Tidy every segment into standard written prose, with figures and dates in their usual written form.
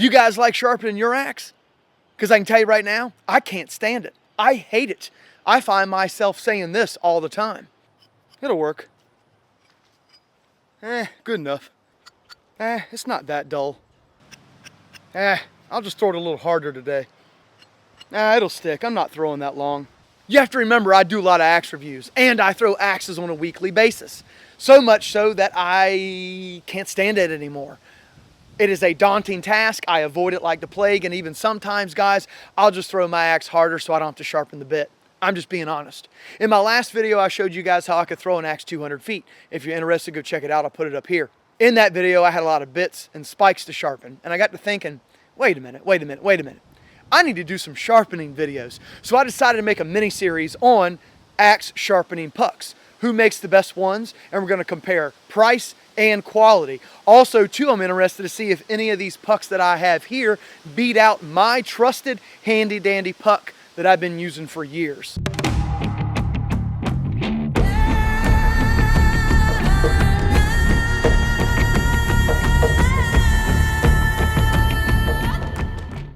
You guys like sharpening your axe? Because I can tell you right now, I can't stand it. I hate it. I find myself saying this all the time. It'll work. Good enough. It's not that dull. I'll just throw it a little harder today. It'll stick. I'm not throwing that long. You have to remember, I do a lot of axe reviews, and I throw axes on a weekly basis. So much so that I can't stand it anymore. It is a daunting task. I avoid it like the plague, and even sometimes, guys, I'll just throw my axe harder so I don't have to sharpen the bit. I'm just being honest. In my last video, I showed you guys how I could throw an axe 200 feet. If you're interested, go check it out. I'll put it up here. In that video, I had a lot of bits and spikes to sharpen, and I got to thinking, wait a minute. I need to do some sharpening videos. So I decided to make a mini series on axe sharpening pucks. Who makes the best ones? And we're going to compare price and quality. Also, too, I'm interested to see if any of these pucks that I have here beat out my trusted handy dandy puck that I've been using for years.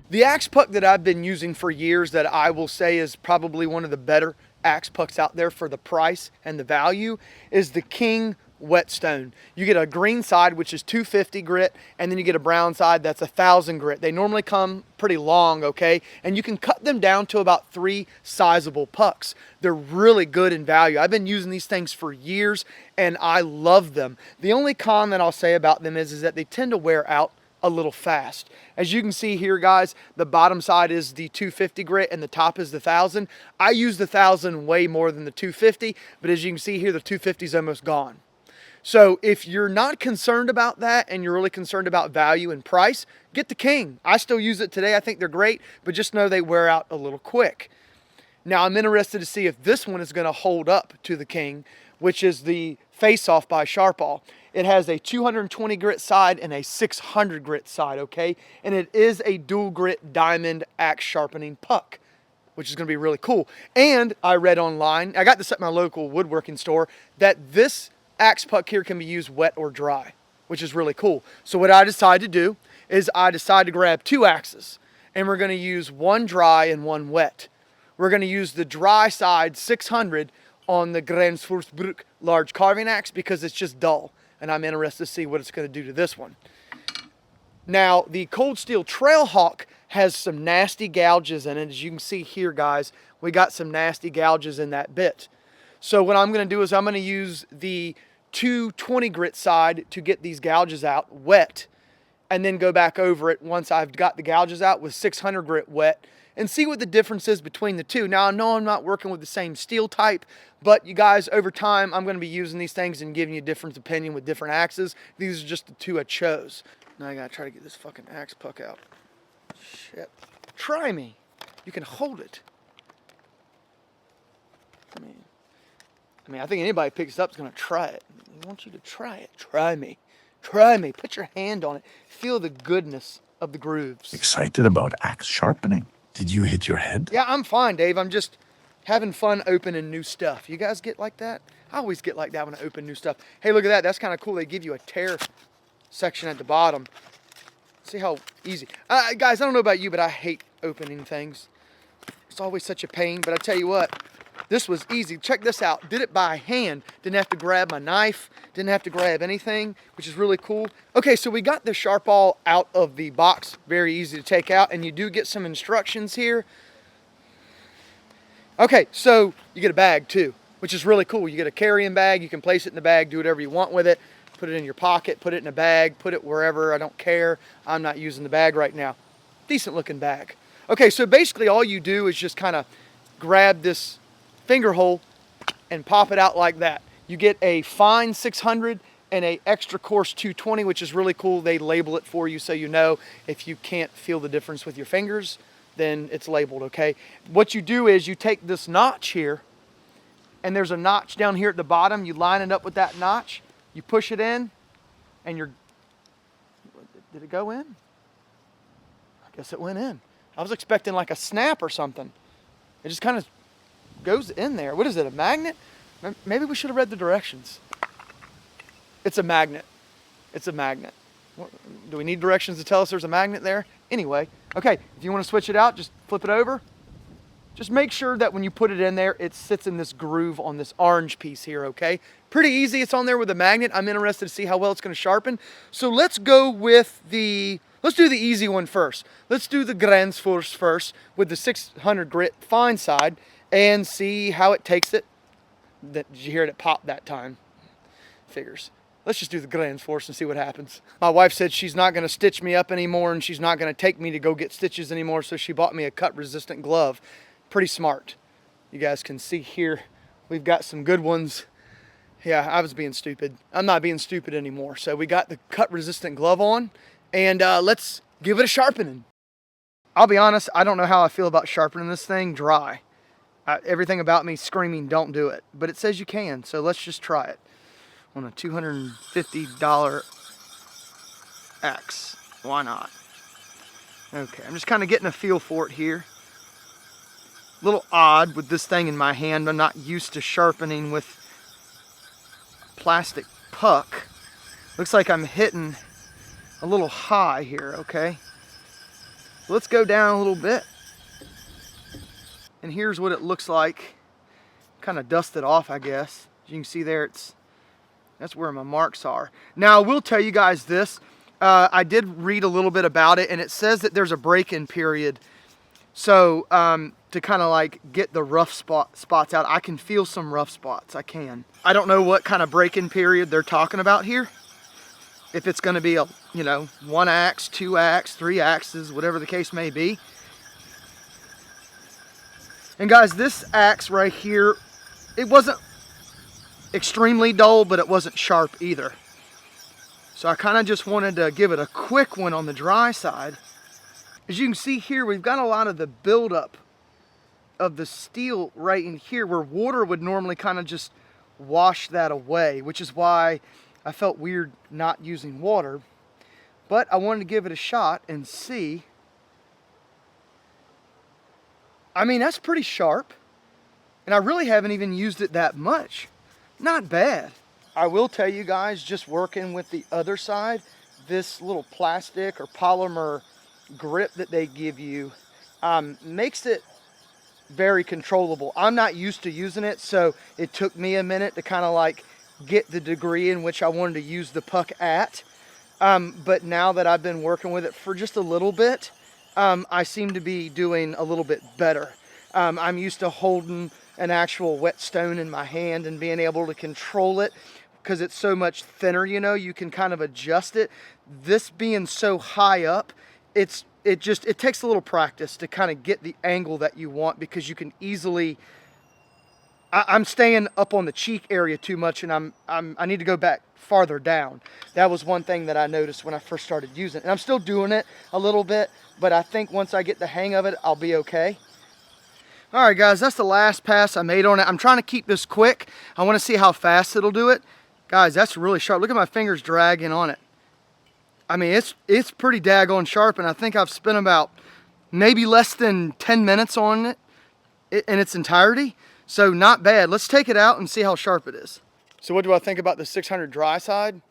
The axe puck that I've been using for years that I will say is probably one of the better axe pucks out there for the price and the value is the King Whetstone. You get a green side, which is 250 grit, and then you get a brown side that's 1,000 grit. They normally come pretty long, okay? And you can cut them down to about 3 sizable pucks. They're really good in value. I've been using these things for years, and I love them. The only con that I'll say about them is that they tend to wear out a little fast. As you can see here, guys, the bottom side is the 250 grit and the top is the 1,000. I use the 1,000 way more than the 250, but as you can see here, the 250 is almost gone. So if you're not concerned about that and you're really concerned about value and price, get the King. I still use it today. I think they're great, but just know they wear out a little quick. Now I'm interested to see if this one is going to hold up to the King, which is the Face Off by Sharpall. It has a 220 grit side and a 600 grit side, okay? And it is a dual grit diamond axe sharpening puck, which is going to be really cool. And I read online, I got this at my local woodworking store, that this axe puck here can be used wet or dry, which is really cool. So what I decided to do is I decided to grab 2 axes, and we're going to use one dry and one wet. We're going to use the dry side 600 on the Grensfursbruch large carving axe because it's just dull, and I'm interested to see what it's going to do to this one. Now, the Cold Steel Trailhawk has some nasty gouges in it. As you can see here, guys, we got some nasty gouges in that bit. So what I'm going to do is I'm going to use the 220 grit side to get these gouges out wet, and then go back over it once I've got the gouges out with 600 grit wet and see what the difference is between the two. Now, I know I'm not working with the same steel type, but you guys, over time, I'm going to be using these things and giving you a different opinion with different axes. These are just the 2 I chose. Now I got to try to get this fucking axe puck out. Shit. Try me. You can hold it. I mean, I think anybody picks it up is going to try it. I want you to try it. Try me. Try me. Put your hand on it. Feel the goodness of the grooves. Excited about axe sharpening. Did you hit your head? Yeah, I'm fine, Dave. I'm just having fun opening new stuff. You guys get like that? I always get like that when I open new stuff. Hey, look at that. That's kind of cool. They give you a tear section at the bottom. See how easy. Guys, I don't know about you, but I hate opening things. It's always such a pain, but I tell you what, this was easy. Check this out. Did it by hand. Didn't have to grab my knife. Didn't have to grab anything, which is really cool. Okay, so we got the Sharpall out of the box. Very easy to take out, and you do get some instructions here. Okay, so you get a bag too, which is really cool. You get a carrying bag. You can place it in the bag, do whatever you want with it. Put it in your pocket, put it in a bag, put it wherever. I don't care. I'm not using the bag right now. Decent looking bag. Okay, so basically all you do is just kind of grab this finger hole and pop it out like that. You get a fine 600 and a extra coarse 220, which is really cool. They label it for you so you know if you can't feel the difference with your fingers, then it's labeled, okay? What you do is you take this notch here, and there's a notch down here at the bottom. You line it up with that notch, you push it in, and you're, did it go in? I guess it went in. I was expecting like a snap or something. It just kind of goes in there. What is it, a magnet? Maybe we should have read the directions. It's a magnet. It's a magnet. Do we need directions to tell us there's a magnet there? Anyway, okay, if you want to switch it out, just flip it over. Just make sure that when you put it in there, it sits in this groove on this orange piece here, okay? Pretty easy, it's on there with a magnet. I'm interested to see how well it's gonna sharpen. So let's go with let's do the easy one first. Let's do the Gränsfors first with the 600 grit fine side and see how it takes it. Did you hear it pop that time? Figures. Let's just do the Gränsfors and see what happens. My wife said she's not gonna stitch me up anymore and she's not gonna take me to go get stitches anymore, so she bought me a cut resistant glove. Pretty smart. You guys can see here, we've got some good ones. Yeah, I was being stupid. I'm not being stupid anymore. So we got the cut resistant glove on and let's give it a sharpening. I'll be honest, I don't know how I feel about sharpening this thing dry. Everything about me screaming, don't do it. But it says you can, so let's just try it. On a $250 axe. Why not? Okay, I'm just kind of getting a feel for it here. A little odd with this thing in my hand. I'm not used to sharpening with plastic puck. Looks like I'm hitting a little high here, okay? Let's go down a little bit. And here's what it looks like. Kind of dusted off, I guess. As you can see there, that's where my marks are. Now, I will tell you guys this. I did read a little bit about it, and it says that there's a break-in period. So, to kind of like get the rough spots out. I can feel some rough spots, I can. I don't know what kind of break-in period they're talking about here. If it's gonna be a, you know, 1 axe, 2 axe, 3 axes, whatever the case may be. And guys, this axe right here, it wasn't extremely dull, but it wasn't sharp either. So I kind of just wanted to give it a quick one on the dry side. As you can see here, we've got a lot of the buildup of the steel right in here where water would normally kind of just wash that away, which is why I felt weird not using water. But I wanted to give it a shot and see. I mean, that's pretty sharp. And I really haven't even used it that much. Not bad. I will tell you guys, just working with the other side, this little plastic or polymer grip that they give you makes it very controllable. I'm not used to using it, so it took me a minute to kind of like get the degree in which I wanted to use the puck at. But now that I've been working with it for just a little bit, I seem to be doing a little bit better. I'm used to holding an actual whetstone in my hand and being able to control it because it's so much thinner, you know, you can kind of adjust it. This being so high up, it takes a little practice to kind of get the angle that you want, because you can easily, I'm staying up on the cheek area too much, and I need to go back farther down. That was one thing that I noticed when I first started using it. And I'm still doing it a little bit, but I think once I get the hang of it, I'll be okay. All right, guys, that's the last pass I made on it. I'm trying to keep this quick. I want to see how fast it'll do it. Guys, that's really sharp. Look at my fingers dragging on it. I mean, it's pretty daggone sharp, and I think I've spent about maybe less than 10 minutes on it in its entirety. So not bad. Let's take it out and see how sharp it is. So what do I think about the 600 dry side?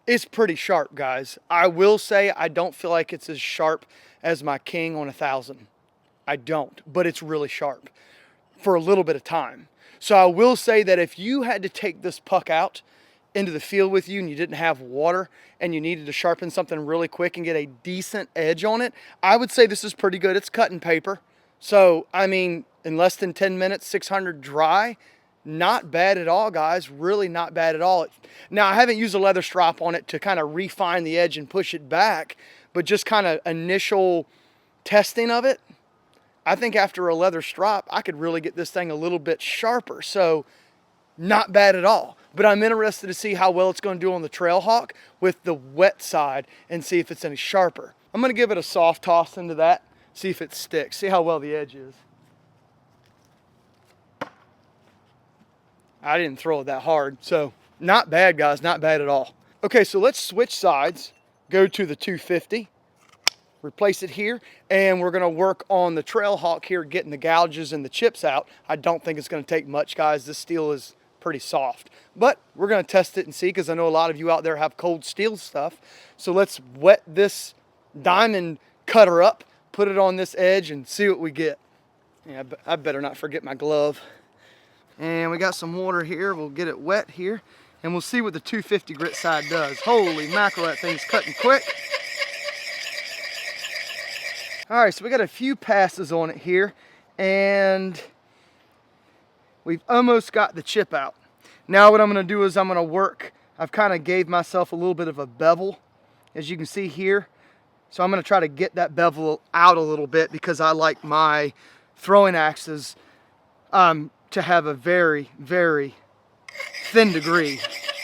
It's pretty sharp, guys. I will say I don't feel like it's as sharp as my King on 1000. I don't, but it's really sharp for a little bit of time. So I will say that if you had to take this puck out into the field with you and you didn't have water and you needed to sharpen something really quick and get a decent edge on it, I would say this is pretty good. It's cutting paper. So, I mean, in less than 10 minutes, 600 dry, not bad at all, guys. Really not bad at all. Now, I haven't used a leather strap on it to kind of refine the edge and push it back, but just kind of initial testing of it, I think after a leather strap, I could really get this thing a little bit sharper. So, not bad at all. But I'm interested to see how well it's going to do on the Trailhawk with the wet side and see if it's any sharper. I'm going to give it a soft toss into that, see if it sticks, see how well the edge is. I didn't throw it that hard, so not bad, guys, not bad at all. Okay, so let's switch sides, go to the 250, replace it here, and we're gonna work on the Trailhawk here, getting the gouges and the chips out. I don't think it's gonna take much, guys. This steel is pretty soft. But we're gonna test it and see, because I know a lot of you out there have cold steel stuff. So let's wet this diamond cutter up, put it on this edge, and see what we get. Yeah, I better not forget my glove. And we got some water here. We'll get it wet here, and we'll see what the 250 grit side does. Holy mackerel, that thing's cutting quick. All right, so we got a few passes on it here, and we've almost got the chip out. Now what I'm gonna do is I'm gonna work, I've kind of gave myself a little bit of a bevel, as you can see here. So I'm gonna try to get that bevel out a little bit, because I like my throwing axes to have a very, very thin degree.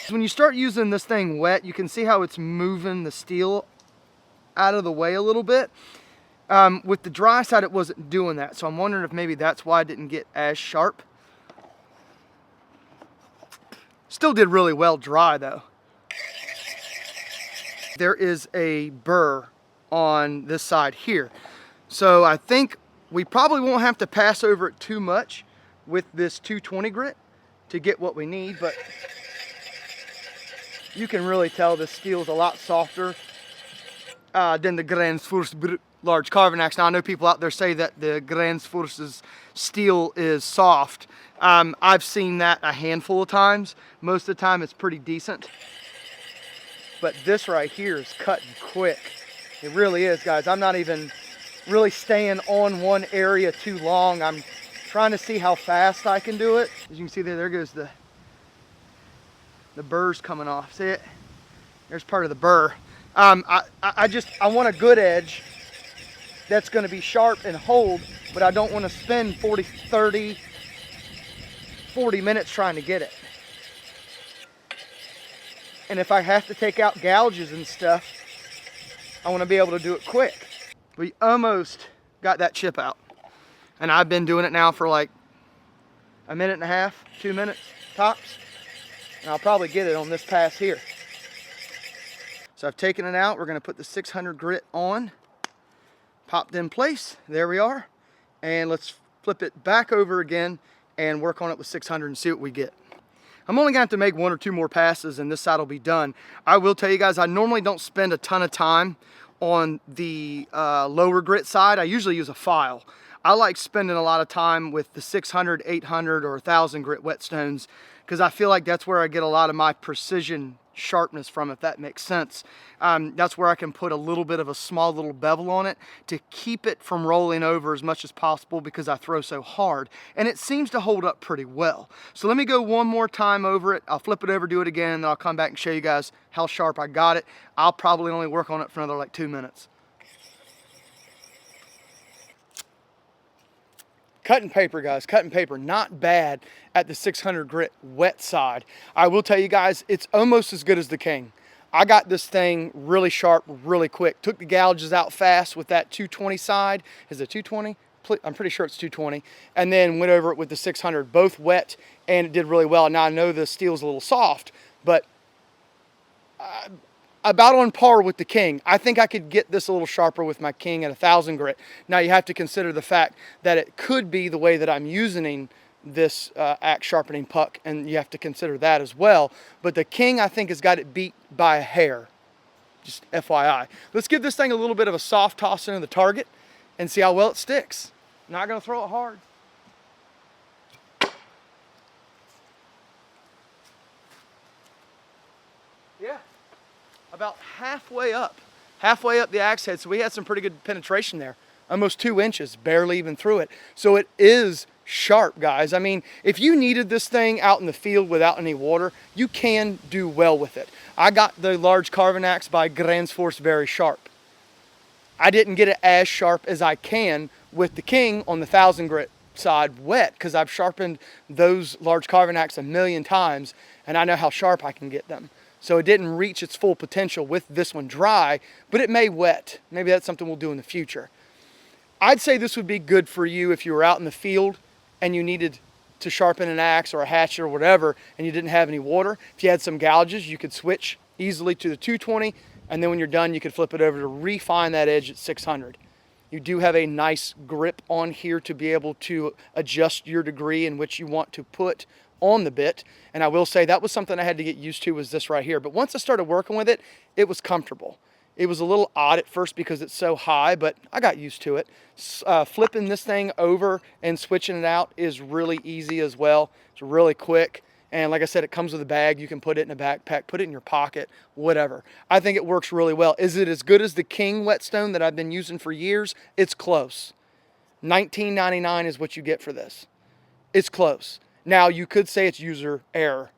When you start using this thing wet, you can see how it's moving the steel out of the way a little bit. With the dry side, it wasn't doing that. So I'm wondering if maybe that's why I didn't get as sharp. Still did really well dry though. There is a burr on this side here. So I think we probably won't have to pass over it too much with this 220 grit to get what we need, but you can really tell this steel is a lot softer than the Gränsfors large carving axe. Now I know people out there say that the Gränsfors's steel is soft. I've seen that a handful of times. Most of the time it's pretty decent. But this right here is cutting quick. It really is, guys. I'm not even really staying on one area too long. I'm trying to see how fast I can do it. As you can see there goes the burr's coming off. See it? There's part of the burr. I want a good edge that's going to be sharp and hold, but I don't want to spend 40 minutes trying to get it. And if I have to take out gouges and stuff, I want to be able to do it quick. We almost got that chip out. And I've been doing it now for like a minute and a half, 2 minutes tops. And I'll probably get it on this pass here. So I've taken it out. We're going to put the 600 grit on. Popped in place. There we are. And let's flip it back over again and work on it with 600 and see what we get. I'm only going to have to make 1 or 2 more passes and this side will be done. I will tell you guys, I normally don't spend a ton of time on the lower grit side. I usually use a file. I like spending a lot of time with the 600, 800, or 1000 grit whetstones, because I feel like that's where I get a lot of my precision sharpness from, if that makes sense. That's where I can put a little bit of a small little bevel on it to keep it from rolling over as much as possible, because I throw so hard, and it seems to hold up pretty well. So let me go one more time over it. I'll flip it over, do it again, and then I'll come back and show you guys how sharp I got it. I'll probably only work on it for another like 2 minutes. Cutting paper, guys, cutting paper, not bad at the 600 grit wet side. I will tell you guys, it's almost as good as the King. I got this thing really sharp, really quick. Took the gouges out fast with that 220 side. Is it 220? I'm pretty sure it's 220. And then went over it with the 600, both wet, and it did really well. Now I know the steel's a little soft, but about on par with the King. I think I could get this a little sharper with my King at 1000 grit. Now you have to consider the fact that it could be the way that I'm using this axe sharpening puck, and you have to consider that as well. But the King, I think, has got it beat by a hair. Just FYI. Let's give this thing a little bit of a soft toss into the target and see how well it sticks. Not gonna throw it hard. Yeah. About halfway up the axe head, so we had some pretty good penetration there. Almost 2 inches, barely even through it. So it is sharp, guys. I mean, if you needed this thing out in the field without any water, you can do well with it. I got the large carving axe by Gränsfors very sharp. I didn't get it as sharp as I can with the King on the 1000 grit side wet, because I've sharpened those large carving axe a million times, and I know how sharp I can get them. So it didn't reach its full potential with this one dry, but it may wet. Maybe that's something we'll do in the future. I'd say this would be good for you if you were out in the field and you needed to sharpen an axe or a hatchet or whatever, and you didn't have any water. If you had some gouges, you could switch easily to the 220, and then when you're done, you could flip it over to refine that edge at 600. You do have a nice grip on here to be able to adjust your degree in which you want to put on the bit. And I will say that was something I had to get used to, was this right here. But once I started working with it, it was comfortable. It was a little odd at first because it's so high, but I got used to it. Flipping this thing over and switching it out is really easy as well. It's really quick. And like I said, it comes with a bag. You can put it in a backpack, put it in your pocket, whatever. I think it works really well. Is it as good as the King whetstone that I've been using for years? It's close. $19.99 is what you get for this. It's close. Now, you could say it's user error.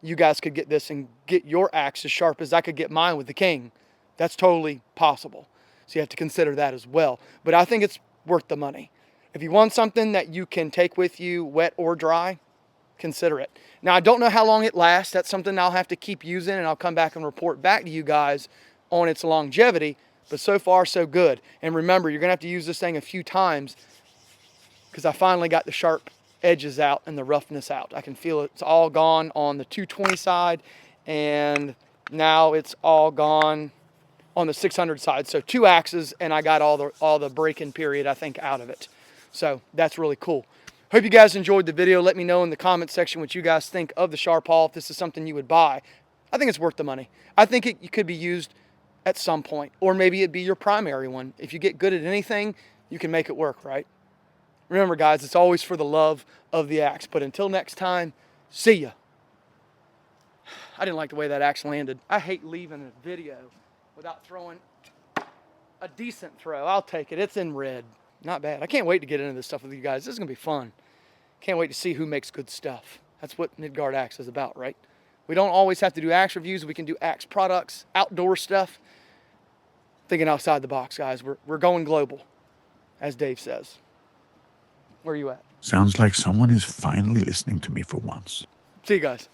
You guys could get this and get your axe as sharp as I could get mine with the King. That's totally possible. So you have to consider that as well. But I think it's worth the money. If you want something that you can take with you wet or dry, consider it. Now, I don't know how long it lasts. That's something I'll have to keep using, and I'll come back and report back to you guys on its longevity. But so far, so good. And remember, you're going to have to use this thing a few times because I finally got the sharp edges out and the roughness out. I can feel it's all gone on the 220 side, and now it's all gone on the 600 side. So 2 axes, and I got all the break-in period, I think, out of it. So that's really cool. Hope you guys enjoyed the video. Let me know in the comment section what you guys think of the Sharpall, if this is something you would buy. I think it's worth the money. I think it could be used at some point, or maybe it'd be your primary one. If you get good at anything, you can make it work, right? Remember, guys, it's always for the love of the axe. But until next time, see ya. I didn't like the way that axe landed. I hate leaving a video without throwing a decent throw. I'll take it. It's in red. Not bad. I can't wait to get into this stuff with you guys. This is going to be fun. Can't wait to see who makes good stuff. That's what Midgard Axe is about, right? We don't always have to do axe reviews. We can do axe products, outdoor stuff. Thinking outside the box, guys. We're going global, as Dave says. Where are you at? Sounds like someone is finally listening to me for once. See you guys.